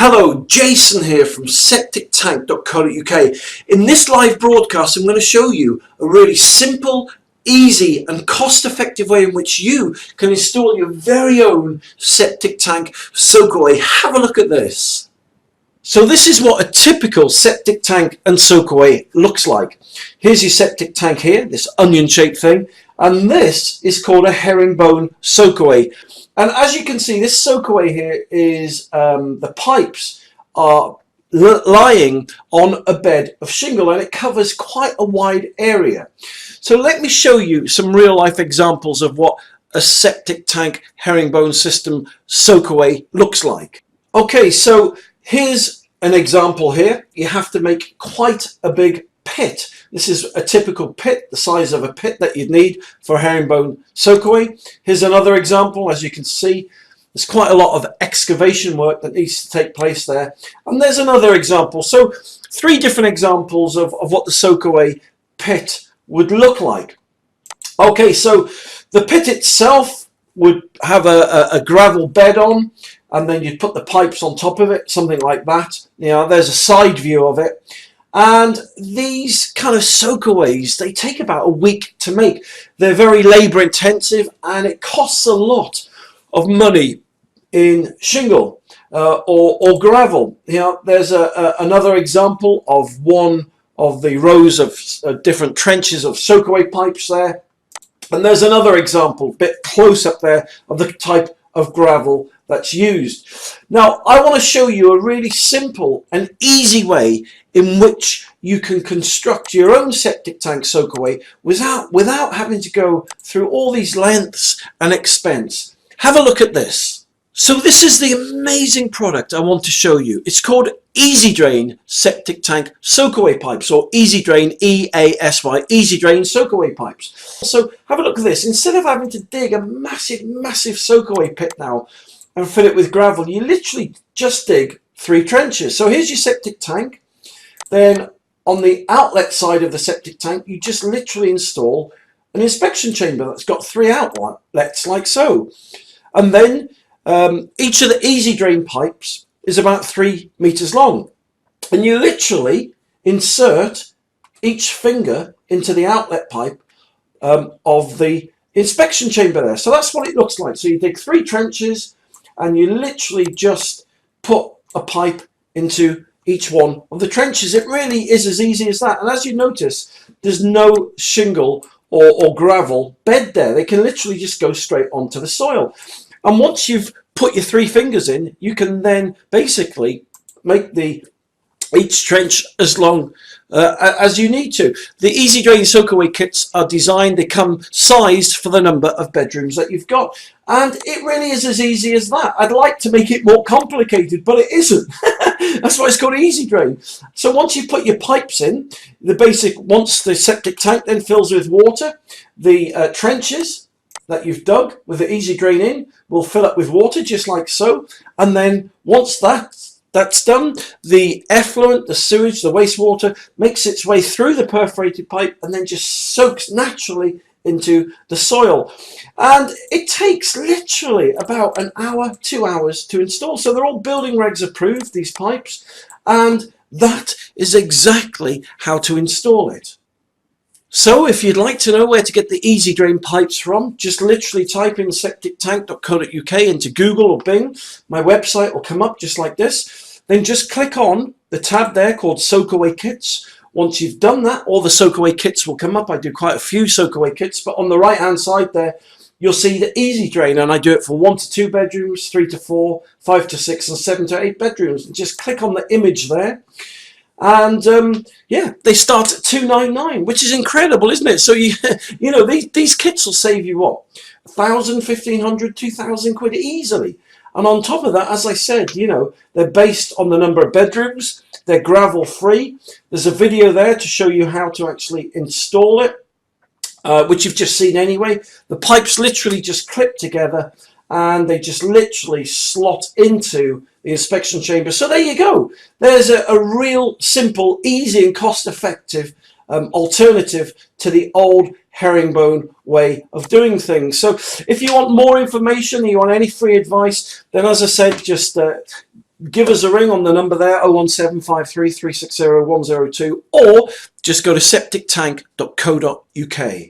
Hello, Jason here from septictank.co.uk. In this live broadcast, I'm going to show you a really simple, easy and cost-effective way in which you can install your very own septic tank Soakaway. Have a look at this. So this is what a typical septic tank and Soakaway looks like. Here's your septic tank here, this onion-shaped thing, and this is called a herringbone Soakaway. And as you can see, this Soakaway here is the pipes are lying on a bed of shingle, and it covers quite a wide area. So let me show you some real life examples of what a septic tank herringbone system Soakaway looks like. Okay, so here's an example here. You have to make quite a big pit. This is a typical pit, the size of a pit that you'd need for a herringbone Soakaway. Here's another example. As you can see, there's quite a lot of excavation work that needs to take place there. And there's another example. So three different examples of what the Soakaway pit would look like. Okay, so the pit itself would have a gravel bed on, and then you'd put the pipes on top of it, something like that. You know, there's a side view of it. And these kind of Soakaways, they take about a week to make. They're very labor intensive, and it costs a lot of money in shingle or gravel. You know, there's another example of one of the rows of different trenches of Soakaway pipes there. And there's another example, a bit close up there, of the type of gravel that's used. Now, I want to show you a really simple and easy way in which you can construct your own septic tank Soakaway without having to go through all these lengths and expense. Have a look at this. So this is the amazing product I want to show you. It's called Easy Drain Septic Tank Soakaway Pipes, or Easy Drain, E-A-S-Y, Easy Drain Soakaway Pipes. So have a look at this. Instead of having to dig a massive Soakaway pit now and fill it with gravel, you literally just dig 3 trenches. So here's your septic tank. Then on the outlet side of the septic tank, you just literally install an inspection chamber that's got 3 outlets like so. And then each of the Easy Drain pipes is about 3 meters long. And you literally insert each finger into the outlet pipe of the inspection chamber there. So that's what it looks like. So you dig 3 trenches and you literally just put a pipe into each one of the trenches. It really is as easy as that. And as you notice, there's no shingle or gravel bed there. They can literally just go straight onto the soil. And once you've put your 3 fingers in, you can then basically make each trench as long as you need to. The Easy Drain Soakaway kits are designed, they come sized for the number of bedrooms that you've got. And it really is as easy as that. I'd like to make it more complicated, but it isn't. That's why it's called Easy Drain. So once you put your pipes in, once the septic tank then fills with water, the trenches that you've dug with the Easy Drain in will fill up with water just like so. And then once that's done, the effluent, the sewage, the wastewater makes its way through the perforated pipe and then just soaks naturally into the soil. And it takes literally about an hour, 2 hours to install. So they're all building regs approved, these pipes, and that is exactly how to install it. So if you'd like to know where to get the Easy Drain pipes from, just literally type in septictank.co.uk into Google or Bing. My website will come up just like this. Then just click on the tab there called Soakaway Kits. Once you've done that, all the Soakaway kits will come up. I do quite a few Soakaway kits, but on the right hand side there, you'll see the Easy Drain, and I do it for 1 to 2 bedrooms, 3 to 4, 5 to 6, and 7 to 8 bedrooms. And just click on the image there. And yeah, they start at $299, which is incredible, isn't it? So you know, these kits will save you what, 1,000, 1,500, 2,000 quid easily. And on top of that, as I said, you know, they're based on the number of bedrooms. They're gravel free. There's a video there to show you how to actually install it, which you've just seen anyway. The pipes literally just clip together and they just literally slot into the inspection chamber. So there you go. There's a real simple, easy and cost-effective alternative to the old herringbone way of doing things. So if you want more information, you want any free advice, then as I said, just give us a ring on the number there, 01753 360 102, or just go to septictank.co.uk.